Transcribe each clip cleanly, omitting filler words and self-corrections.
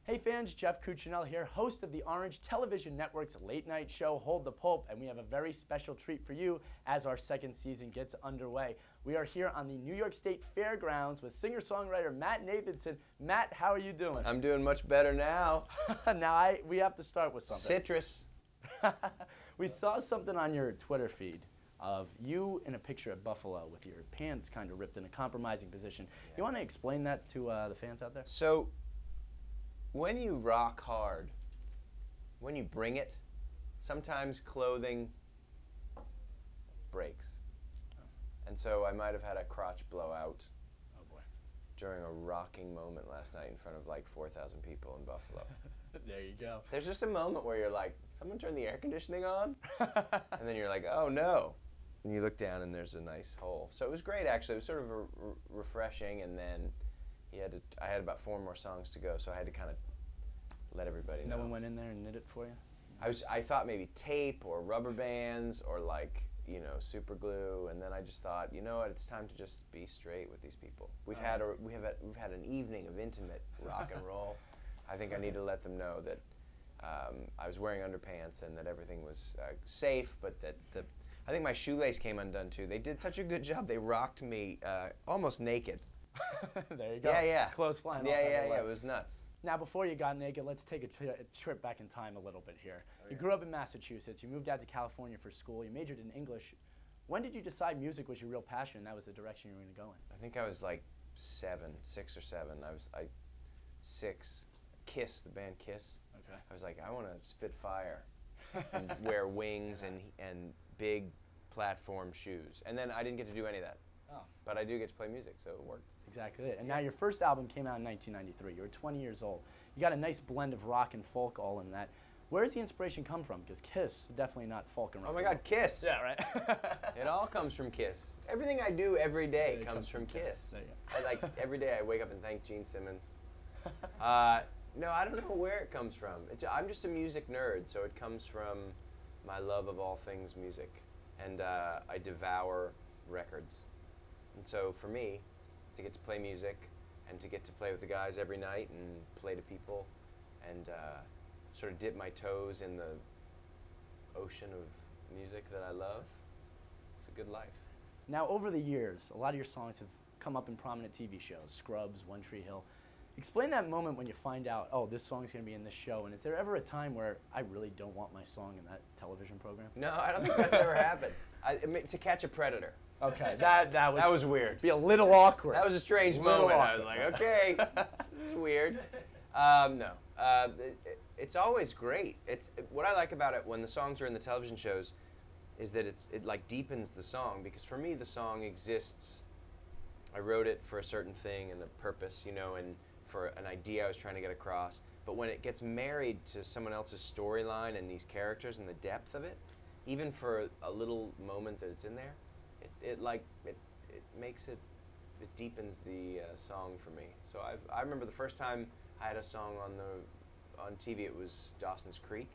Hey fans, Jeff Cuccinell here, host of the Orange Television Network's late night show, Hold the Pulp, and we have a very special treat for you as our second season gets underway. We are here on the New York State Fairgrounds with singer-songwriter Matt Nathanson. Matt, how are you doing? I'm doing much better now. We have to start with something. Citrus. We saw something on your Twitter feed of you in a picture at Buffalo with your pants kind of ripped in a compromising position. Yeah. You want to explain that to the fans out there? So, when you rock hard, when you bring it, sometimes clothing breaks. And so I might have had a crotch blowout during a rocking moment last night in front of like 4,000 people in Buffalo. There you go. There's just a moment where you're like, someone turn the air conditioning on? And then you're like, oh no. And you look down and there's a nice hole. So it was great actually. It was sort of refreshing, and then I had about 4 more songs to go, so I had to kind of let everybody know. No one went in there and knit it for you? I thought maybe tape or rubber bands or like, super glue, and then I just thought, you know what, it's time to just be straight with these people. We've had an evening of intimate rock and roll. I think I need to let them know that I was wearing underpants and that everything was safe, but that I think my shoelace came undone too. They did such a good job. They rocked me almost naked. There you go. Yeah. Clothes flying off. Yeah. It was nuts. Now, before you got naked, let's take a trip back in time a little bit here. You grew up in Massachusetts. You moved out to California for school. You majored in English. When did you decide music was your real passion and that was the direction you were going to go in? I think I was like 6 or 7. I 6. Kiss, the band Kiss. Okay. I was like, I want to spit fire and wear wings and big platform shoes. And then I didn't get to do any of that. Oh. But I do get to play music, so it worked. That's exactly it. And now your first album came out in 1993. You were 20 years old. You got a nice blend of rock and folk all in that. Where does the inspiration come from? Because Kiss, definitely not folk and rock. Oh my God, Kiss! Yeah, right? It all comes from Kiss. Everything I do every day comes from Kiss. There you go. Every day I wake up and thank Gene Simmons. No, I don't know where it comes from. I'm just a music nerd, so it comes from my love of all things music. And I devour records. And so for me, to get to play music and to get to play with the guys every night and play to people and sort of dip my toes in the ocean of music that I love, it's a good life. Now, over the years, a lot of your songs have come up in prominent TV shows, Scrubs, One Tree Hill. Explain that moment when you find out, oh, this song's going to be in this show, and is there ever a time where I really don't want my song in that television program? No, I don't think that's ever happened. To Catch a Predator. Okay, that was weird. Be a little awkward. That was a strange moment. I was like, okay, this is weird. No, it's always great. What I like about it when the songs are in the television shows is that it like deepens the song, because for me the song exists. I wrote it for a certain thing and a purpose, and for an idea I was trying to get across. But when it gets married to someone else's storyline and these characters and the depth of it, even for a little moment that it's in there, it makes it deepens the song for me. So I remember the first time I had a song on TV. It was Dawson's Creek.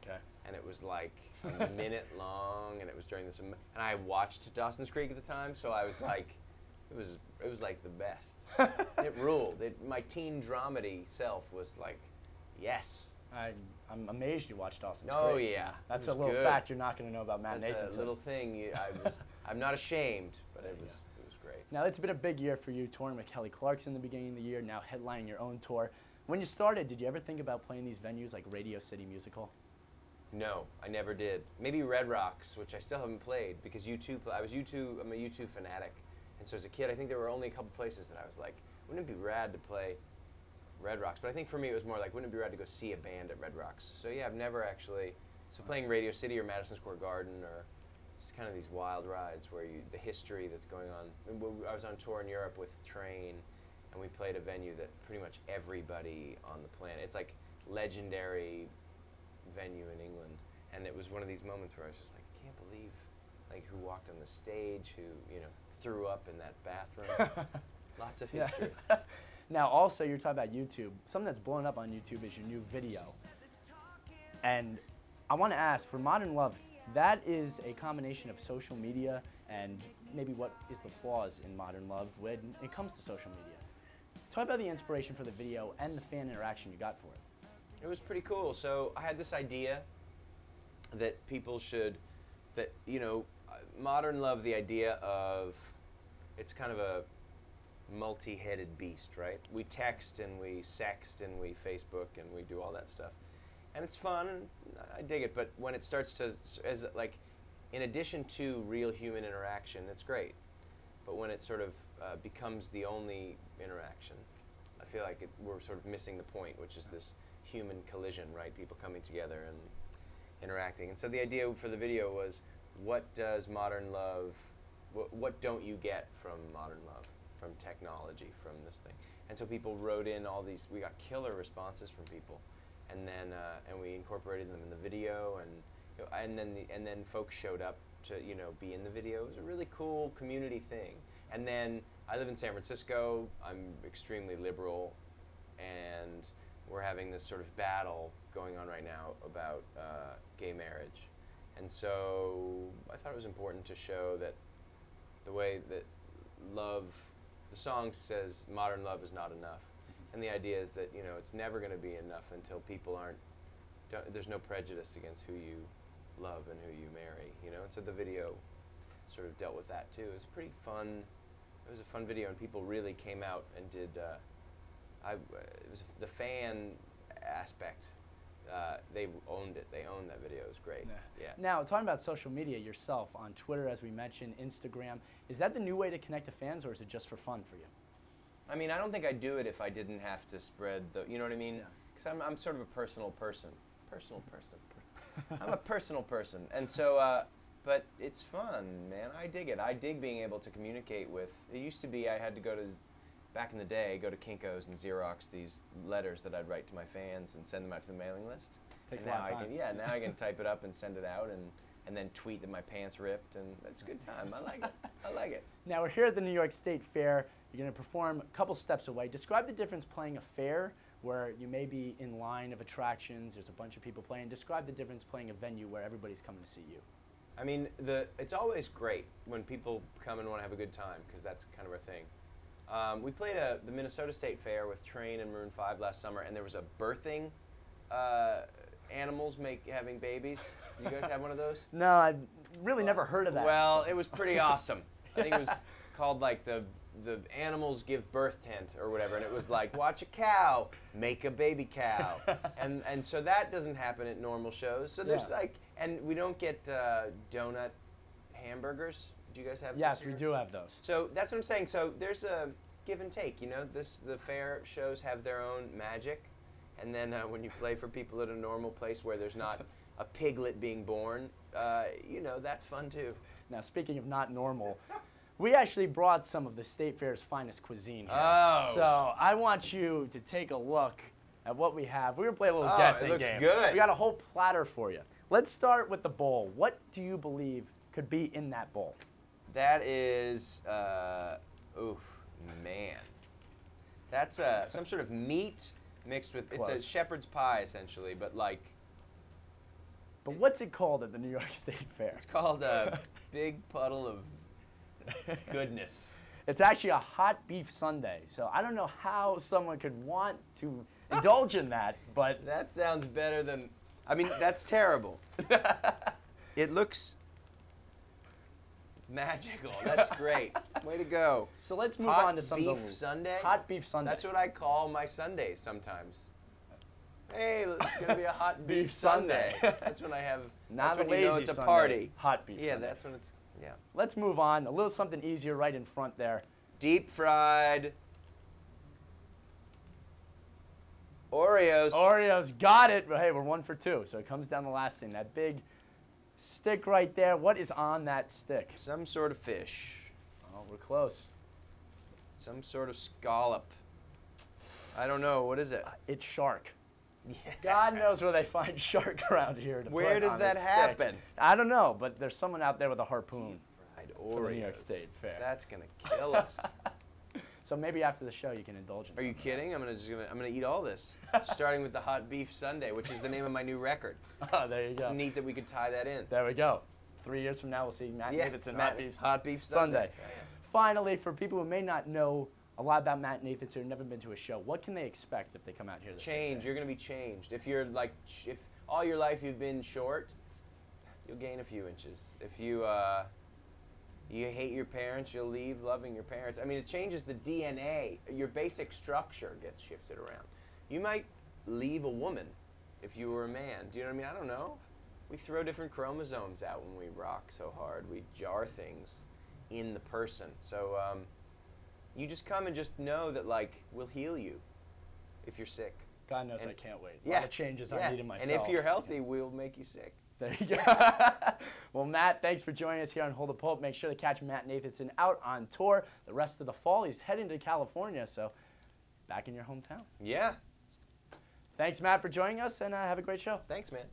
Okay. And it was like a minute long, and it was during this. And I watched Dawson's Creek at the time, so I was like, it was like the best. It ruled. My teen dramedy self was like, yes. I'm amazed you watched Dawson's Creek. Oh yeah, that's a little fact you're not going to know about Matt Nathanson. That's a little thing. I'm not ashamed, but it was great. Now it's been a big year for you, touring with Kelly Clarkson in the beginning of the year, now headlining your own tour. When you started, did you ever think about playing these venues like Radio City Music Hall? No, I never did. Maybe Red Rocks, which I still haven't played because I'm a U2 fanatic. And so as a kid, I think there were only a couple places that I was like, wouldn't it be rad to play Red Rocks? But I think for me it was more like, wouldn't it be rad to go see a band at Red Rocks? So yeah, I've never actually, playing Radio City or Madison Square Garden, or it's kind of these wild rides where the history that's going on. I was on tour in Europe with Train, and we played a venue that pretty much everybody on the planet, it's like legendary venue in England. And it was one of these moments where I was just like, I can't believe who walked on the stage, who, threw up in that bathroom. Lots of history. Yeah. Now, also, you're talking about YouTube. Something that's blowing up on YouTube is your new video. And I want to ask, for Modern Love, that is a combination of social media and maybe what is the flaws in Modern Love when it comes to social media. Talk about the inspiration for the video and the fan interaction you got for it. It was pretty cool. So I had this idea that people should, that, you know, modern love, the idea of, it's kind of a multi-headed beast, right? We text and we sext and we Facebook and we do all that stuff. And it's fun and I dig it, but when it starts to, as like, in addition to real human interaction, it's great. But when it sort of becomes the only interaction, I feel like we're sort of missing the point, which is this human collision, right? People coming together and interacting. And so the idea for the video was, what does modern love, what don't you get from modern love, from technology, from this thing? And so people wrote in all these, we got killer responses from people. And then and we incorporated them in the video, and you know, and then folks showed up to, you know, be in the video. It was a really cool community thing. And then I live in San Francisco. I'm extremely liberal, and we're having this sort of battle going on right now about gay marriage. And so I thought it was important to show that the way that love, the song says modern love is not enough. And the idea is that, you know, it's never going to be enough until people there's no prejudice against who you love and who you marry, you know. And so the video sort of dealt with that too. It was pretty fun. It was a fun video, and people really came out and did. It was the fan aspect. They owned it. They owned that video. It was great. Yeah. Now, talking about social media yourself, on Twitter, as we mentioned, Instagram, is that the new way to connect to fans, or is it just for fun for you? I mean, I don't think I'd do it if I didn't have to spread the, you know what I mean? Because I'm sort of a personal person. I'm a personal person. And so, but it's fun, man. I dig it. I dig being able to communicate with, it used to be I had to go to, back in the day, go to Kinko's and Xerox these letters that I'd write to my fans and send them out to the mailing list. Takes a lot of time. Now I can type it up and send it out and then tweet that my pants ripped, and it's a good time. I like it. I like it. Now, we're here at the New York State Fair. You're going to perform a couple steps away. Describe the difference playing a fair where you may be in line of attractions, there's a bunch of people playing. Describe the difference playing a venue where everybody's coming to see you. I mean, it's always great when people come and want to have a good time, because that's kind of our thing. We played the Minnesota State Fair with Train and Maroon 5 last summer, and there was a birthing, animals having babies. Did you guys have one of those? No, I've really never heard of that. Well, it was pretty awesome. I think it was called like the animals give birth tent or whatever, and it was like, watch a cow make a baby cow, and so that doesn't happen at normal shows. So there's like, and we don't get donut hamburgers. Do you guys have? Yes, we do have those. So that's what I'm saying. So there's a give and take. You know, the fair shows have their own magic, and then when you play for people at a normal place where there's not a piglet being born, you know, that's fun too. Now, speaking of not normal, we actually brought some of the State Fair's finest cuisine here. Oh. So I want you to take a look at what we have. We're going to play a little guessing game. It looks good. We got a whole platter for you. Let's start with the bowl. What do you believe could be in that bowl? That is, oof, man. That's some sort of meat mixed with, Close. It's a shepherd's pie essentially, but like. But what's it called at the New York State Fair? It's called a big puddle of goodness. It's actually a hot beef sundae. So I don't know how someone could want to indulge in that, but. That sounds better than, I mean, that's terrible. It looks magical. That's great. Way to go. So let's move on to something. Hot beef sundae? Hot beef sundae. That's what I call my Sundays sometimes. Hey, it's going to be a hot beef sundae. That's when I have, Not that's a when you know lazy it's a Sunday, party. Hot beef Yeah, sundae. that's when it's, yeah. Let's move on. A little something easier right in front there. Deep fried Oreos. Oreos, got it. But hey, we're 1 for 2, so it comes down to the last thing. That big stick right there. What is on that stick? Some sort of fish. Oh, we're close. Some sort of scallop. I don't know. What is it? It's shark. Yeah. God knows where they find shark around here. To Where put does on that a stick. happen? I don't know, but there's someone out there with a harpoon. Fried For the New York Oreos. State Fair. That's gonna kill us. So maybe after the show you can indulge in Are you some of kidding? I'm gonna eat all this, starting with the hot beef sundae, which is the name of my new record. that. Oh, there you It's go. neat that we could tie that in. There we go. 3 years from now, we'll see Matt Nathanson, hot beef Sunday. Yeah, yeah. Finally, for people who may not know a lot about Matt Nathanson who've never been to a show. What can they expect if they come out here? To Change. You're going to be changed. If you're like, if all your life you've been short, you'll gain a few inches. If you you hate your parents, you'll leave loving your parents. I mean, it changes the DNA. Your basic structure gets shifted around. You might leave a woman if you were a man. Do you know what I mean? I don't know. We throw different chromosomes out when we rock so hard. We jar things in the person. So you just come and just know that, like, we'll heal you if you're sick. God knows I can't wait. Yeah. A lot of changes I need in myself. And if you're healthy, we'll make you sick. There you go. Well, Matt, thanks for joining us here on Hold the Pulp. Make sure to catch Matt Nathanson out on tour the rest of the fall. He's heading to California, so back in your hometown. Yeah. Thanks, Matt, for joining us, and have a great show. Thanks, man.